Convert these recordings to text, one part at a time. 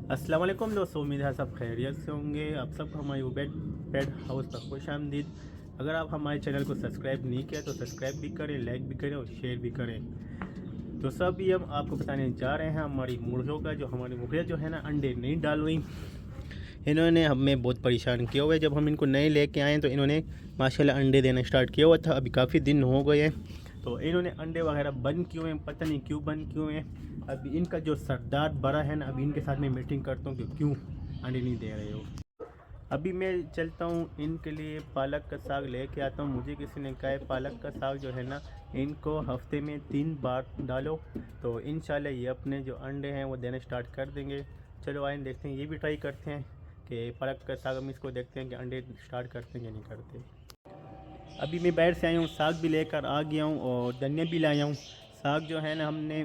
अस्सलाम वालेकुम दोस्तों, उम्मीद है सब खैरियत से होंगे। आप सबको हमारे उबेड पेट हाउस पर खुश आमदीद। अगर आप हमारे चैनल को सब्सक्राइब नहीं किया तो सब्सक्राइब भी करें, लाइक भी करें और शेयर भी करें। तो सब ये हम आपको बताने जा रहे हैं हमारी मुर्गियों का। जो हमारी मुर्गियाँ जो है ना अंडे नहीं डाल रही, इन्होंने हमें बहुत परेशान किया हुआ है। जब हम इनको नए लेके आए तो इन्होंने माशाल्लाह अंडे देना स्टार्ट किया हुआ था। अभी काफ़ी दिन हो गए हैं तो इन्होंने अंडे वगैरह बंद किए हुए हैं, पता नहीं क्यों बंद किए हुए हैं। अभी इनका जो सरदार बड़ा है ना, अभी इनके साथ में मीटिंग करता हूँ कि क्यों अंडे नहीं दे रहे हो। अभी मैं चलता हूँ इनके लिए पालक का साग लेके आता हूँ। मुझे किसी ने कहा है पालक का साग जो है ना इनको हफ्ते में 3 बार डालो तो इंशाल्लाह ये अपने जो अंडे हैं वो देना स्टार्ट कर देंगे। चलो आए देखते हैं, ये भी ट्राई करते हैं कि पालक का साग हम इसको देखते हैं कि अंडे स्टार्ट करते हैं या नहीं करते। अभी मैं बाहर से आया हूँ, साग भी लेकर आ गया हूँ और धनिया भी लाया हूँ। साग जो है ना हमने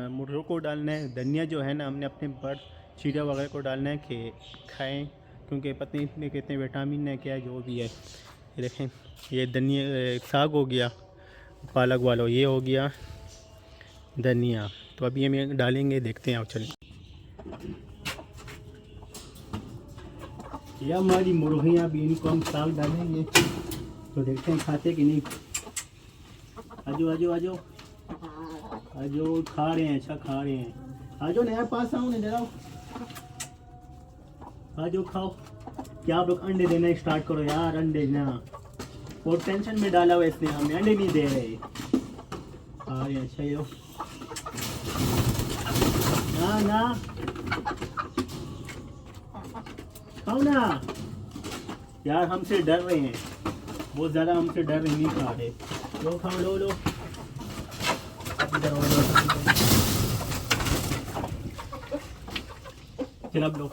मुर्गों को डालना है, धनिया जो है ना हमने अपने बर्ड चीड़ा वगैरह को डालना है कि खाएं, क्योंकि पता नहीं इसमें कितने विटामिन है क्या जो भी है। ये देखें, ये धनिया साग हो गया, पालक वाला ये हो गया धनिया। तो अभी हम डालेंगे, देखते हैं। आप चलें, ये हमारी मुर्गियाँ भी, इनको हम साग डालेंगे तो देखते हैं खाते कि नहीं। आजो आजो आजो आजो, खा रहे हैं, अच्छा खा रहे हैं। आजो नया पास आओ, इधर आओ, आजो खाओ। क्या आप लोग अंडे देना स्टार्ट करो यार, अंडे ना। और टेंशन में डाला हुआ इसने, हमें अंडे नहीं दे रहे। हाँ ये अच्छा यो ना ना, खाओ ना यार, हमसे डर रहे हैं बहुत ज़्यादा, हमसे डर रहे, नहीं खा रहे। लो खाओ, लो लो, इधर आओ, चल अब लो,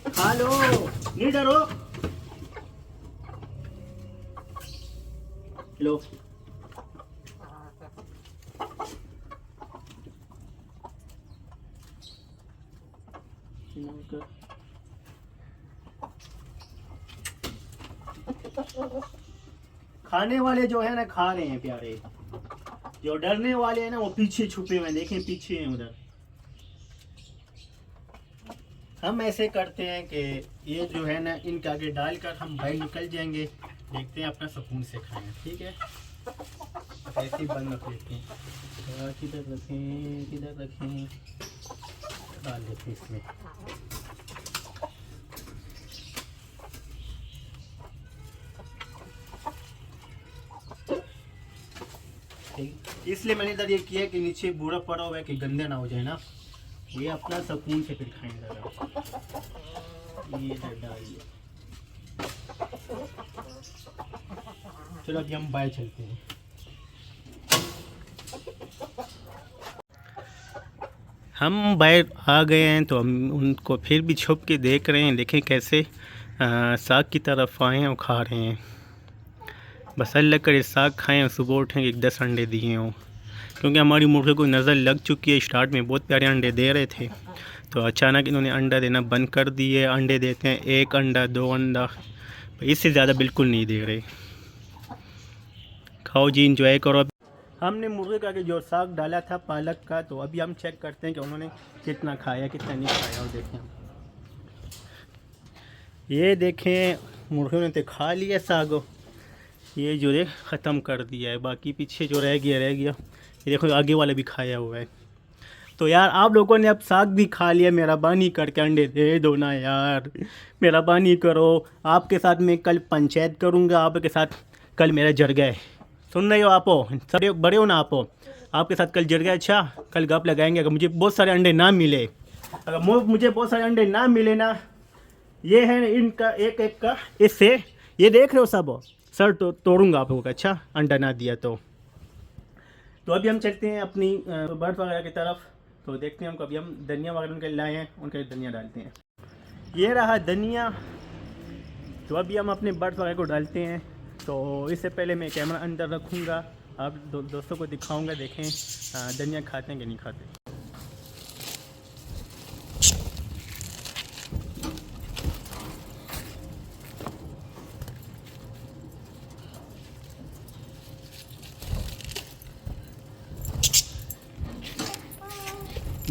खा लो, नहीं डरो, लो। खाने वाले जो है ना खा रहे हैं प्यारे, जो डरने वाले हैं ना वो पीछे छुपे हुए हैं, देखें पीछे हैं उधर। हम ऐसे करते हैं कि ये जो है ना इनके आगे डालकर हम बाहर निकल जाएंगे, देखते हैं अपना सुकून से खाएं, ठीक है। ऐसे ही बंद रख लेते हैं, किधर रखें किधर रखें, डाल देते हैं इसमें। इसलिए मैंने इधर ये किया कि नीचे बूरा पड़ा हुआ है कि गंदे ना हो जाए ना, ये अपना सुकून से फिर खाएंगे। ये इधर डालिए। चलो अभी हम बाहर चलते हैं। हम बाहर आ गए हैं तो हम उनको फिर भी छुप के देख रहे हैं, देखें कैसे साग की तरफ आए हैं और खा रहे हैं। बस अल्लाह करे साग खाएं और सुबह उठें 10 अंडे दिए हों, क्योंकि हमारी मुर्गी को नज़र लग चुकी है। स्टार्ट में बहुत प्यारे अंडे दे रहे थे तो अचानक इन्होंने अंडा देना बंद कर दिए। अंडे देते हैं 1 अंडा 2 अंडा, इससे ज़्यादा बिल्कुल नहीं दे रहे। खाओ जी, इंजॉय करो। हमने मुर्गे का जो साग डाला था पालक का, तो अभी हम चेक करते हैं कि उन्होंने कितना खाया कितना नहीं खाया। और देखें, ये देखें मुर्गियों ने तो खा लिया साग, ये जो है ख़त्म कर दिया है, बाकी पीछे जो रह गया। ये देखो आगे वाला भी खाया हुआ है। तो यार आप लोगों ने अब साग भी खा लिया, मेहरबानी करके अंडे दे दो ना यार, मेहरबानी करो। आपके साथ मैं कल पंचायत करूँगा, आपके साथ कल मेरा जरगा है। सुन रहे हो आप, सब बड़े हो ना आप, आपके साथ कल जरगा। अच्छा कल गप लगाएंगे। अगर मुझे बहुत सारे अंडे ना मिले, अगर मुझे बहुत सारे अंडे ना मिले ना, ये है इनका एक एक का, इससे ये देख रहे हो सब सर तोड़ूंगा आप लोगों का। अच्छा अंडा ना दिया तो अभी हम चलते हैं अपनी बर्ड वगैरह की तरफ, तो देखते हैं उनको। अभी हम धनिया वगैरह उनके लाए हैं, उनके धनिया डालते हैं। ये रहा धनिया, तो अभी हम अपने बर्ड वगैरह को डालते हैं। तो इससे पहले मैं कैमरा अंदर रखूँगा, आप दोस्तों को दिखाऊँगा, देखें धनिया खाते हैं कि नहीं खाते।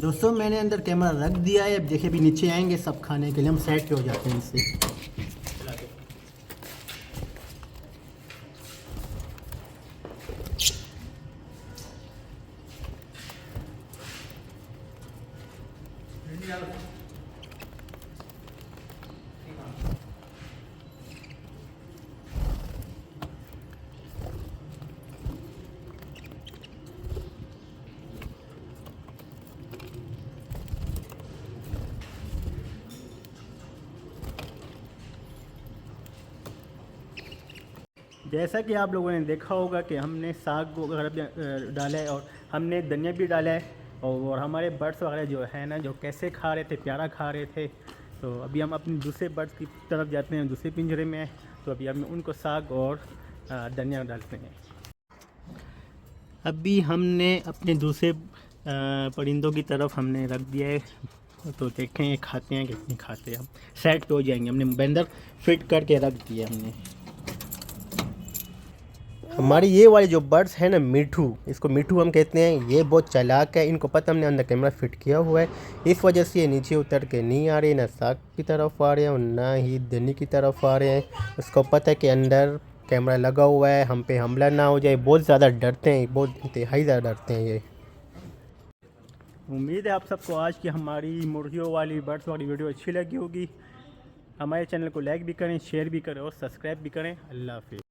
दोस्तों मैंने अंदर कैमरा रख दिया है। अब देखिए अभी नीचे आएंगे सब खाने के लिए, हम सेट पे हो जाते हैं इससे। जैसा कि आप लोगों ने देखा होगा कि हमने साग वगैरह डाला है और हमने धनिया भी डाला है, और हमारे बर्ड्स वगैरह जो है ना, जो कैसे खा रहे थे, प्यारा खा रहे थे। तो अभी हम अपने दूसरे बर्ड्स की तरफ जाते हैं, दूसरे पिंजरे में। तो अभी हम उनको साग और धनिया डालते हैं। अभी हमने अपने दूसरे परिंदों की तरफ हमने रख दिया है, तो देखें ये खाते हैं कितनी खाते हैं। हम सेट पे हो जाएंगे, हमने बंदर फिट करके रख दिया हमने। हमारी ये वाले जो बर्ड्स हैं ना, मिठू, इसको मिठू हम कहते हैं, ये बहुत चालाक है। इनको पता हमने अंदर कैमरा फिट किया हुआ है, इस वजह से ये नीचे उतर के नहीं आ रहे, ना साग की तरफ आ रहे हैं और ना ही धनी की तरफ आ रहे हैं। उसको पता है कि अंदर कैमरा लगा हुआ है, हम पे हमला ना हो जाए। बहुत ज़्यादा डरते हैं, बहुत इंतहाई ज़्यादा डरते हैं ये। उम्मीद है आप सबको आज की हमारी मुर्गियों वाली, बर्ड्स वाली वीडियो अच्छी लगी होगी। हमारे चैनल को लाइक भी करें, शेयर भी करें और सब्सक्राइब भी करें। अल्लाह हाफिज़।